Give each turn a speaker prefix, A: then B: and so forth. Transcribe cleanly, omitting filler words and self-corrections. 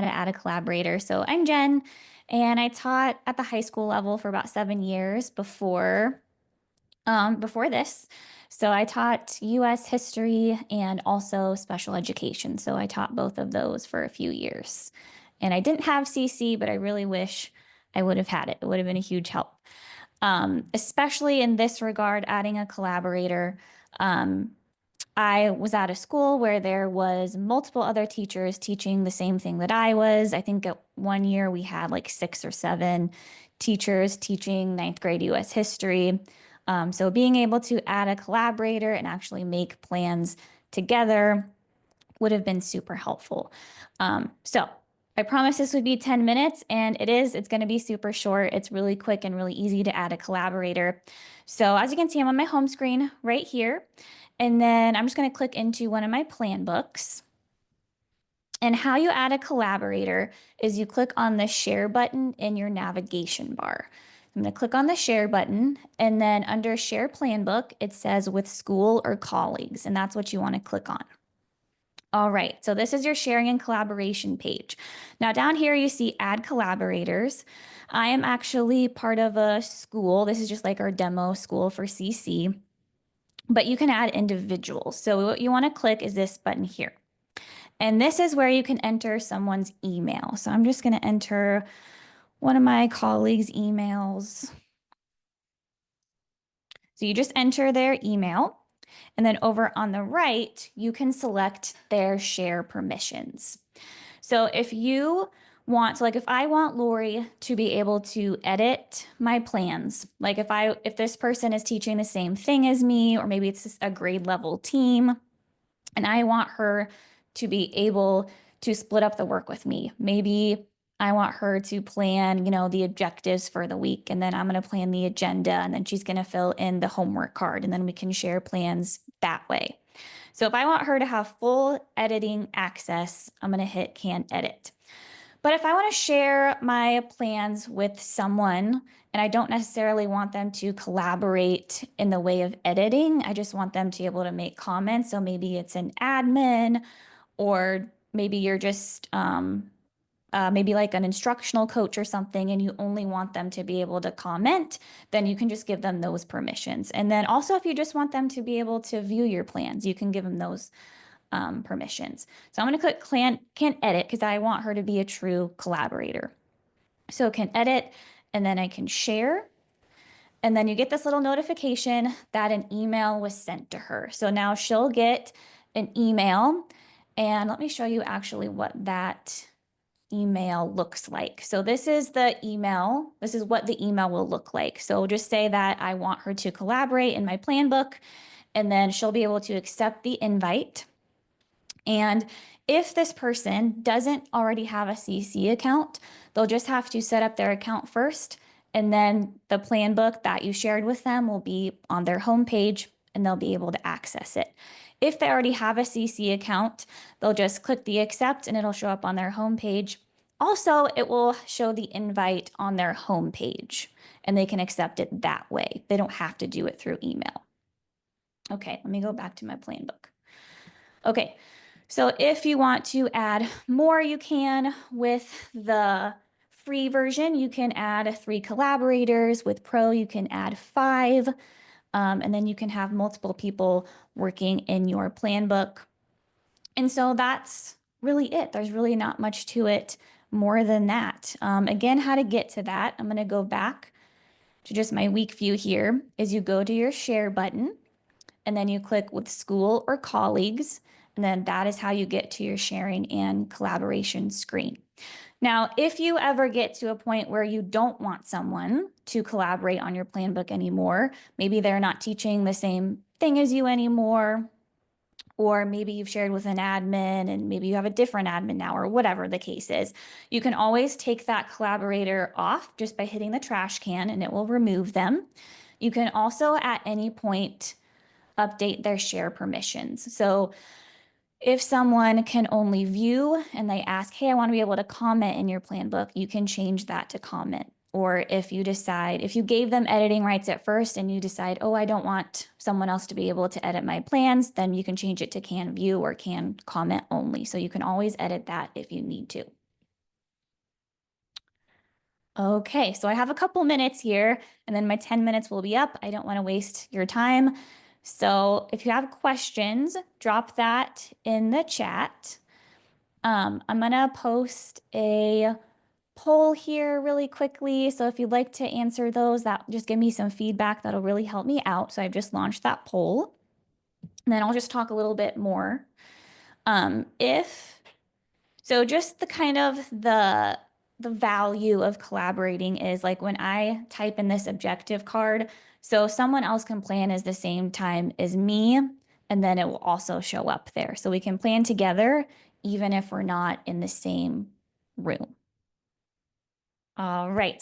A: to add a collaborator. So I'm Jen, and I taught at the high school level for about 7 years before this. So I taught US history and also special education. So I taught both of those for a few years. And I didn't have CC, but I really wish I would have had it. It would have been a huge help. Especially in this regard, adding a collaborator. Um, I was at a school where there was multiple other teachers teaching the same thing that I was. I think at one year we had like 6 or 7 teachers teaching ninth grade US history. So being able to add a collaborator and actually make plans together would have been super helpful. So I promised this would be 10 minutes, and it is. It's going to be super short. It's really quick and really easy to add a collaborator. So as you can see, I'm on my home screen right here. And then I'm just going to click into one of my plan books. And how you add a collaborator is you click on the share button in your navigation bar. I'm going to click on the share button, and then under share plan book, it says with school or colleagues, and that's what you want to click on. All right, so this is your sharing and collaboration page. Now down here you see add collaborators. I am actually part of a school. This is just like our demo school for CC, but you can add individuals. So what you want to click is this button here. And this is where you can enter someone's email. So I'm just going to enter one of my colleagues' emails. So you just enter their email. And then over on the right, you can select their share permissions. So if you want, so like if I want Lori to be able to edit my plans, like if this person is teaching the same thing as me, or maybe it's a grade level team, and I want her to be able to split up the work with me. Maybe I want her to plan, the objectives for the week, and then I'm going to plan the agenda, and then she's going to fill in the homework card, and then we can share plans that way. So if I want her to have full editing access, I'm going to hit Can Edit. But if I want to share my plans with someone and I don't necessarily want them to collaborate in the way of editing, I just want them to be able to make comments. So maybe it's an admin, or maybe you're just maybe like an instructional coach or something, and you only want them to be able to comment, then you can just give them those permissions. And then also if you just want them to be able to view your plans, you can give them those permissions. So I'm going to click can edit because I want her to be a true collaborator. So can edit, and then I can share. And then you get this little notification that an email was sent to her. So now she'll get an email, and let me show you actually what that email looks like. So this is the email. This is what the email will look like. So just say that I want her to collaborate in my plan book, and then she'll be able to accept the invite. And if this person doesn't already have a CC account, they'll just have to set up their account first, and then the plan book that you shared with them will be on their homepage and they'll be able to access it. If they already have a CC account, they'll just click the accept and it'll show up on their homepage. Also, it will show the invite on their homepage and they can accept it that way. They don't have to do it through email. Okay, let me go back to my plan book. Okay, so if you want to add more, you can. With the free version, you can add 3 collaborators. With Pro, you can add 5. And then you can have multiple people working in your plan book. And so that's really it. There's really not much to it more than that. Again, how to get to that, I'm going to go back to just my week view here, is you go to your share button, and then you click with school or colleagues, and then that is how you get to your sharing and collaboration screen. Now, if you ever get to a point where you don't want someone to collaborate on your plan book anymore, maybe they're not teaching the same thing as you anymore, or maybe you've shared with an admin and maybe you have a different admin now, or whatever the case is, you can always take that collaborator off just by hitting the trash can and it will remove them. You can also at any point update their share permissions. So if someone can only view and they ask, hey, I want to be able to comment in your plan book, you can change that to comment. Or if you gave them editing rights at first and you decide, oh, I don't want someone else to be able to edit my plans, then you can change it to can view or can comment only. So you can always edit that if you need to. Okay, so I have a couple minutes here and then my 10 minutes will be up. I don't want to waste your time. So if you have questions, drop that in the chat. I'm gonna post a poll here really quickly. So if you'd like to answer those, that just give me some feedback. That'll really help me out. So I've just launched that poll. And then I'll just talk a little bit more. If so just the kind of the value of collaborating is like when I type in this objective card, so someone else can plan as the same time as me, and then it will also show up there. So we can plan together even if we're not in the same room. All right.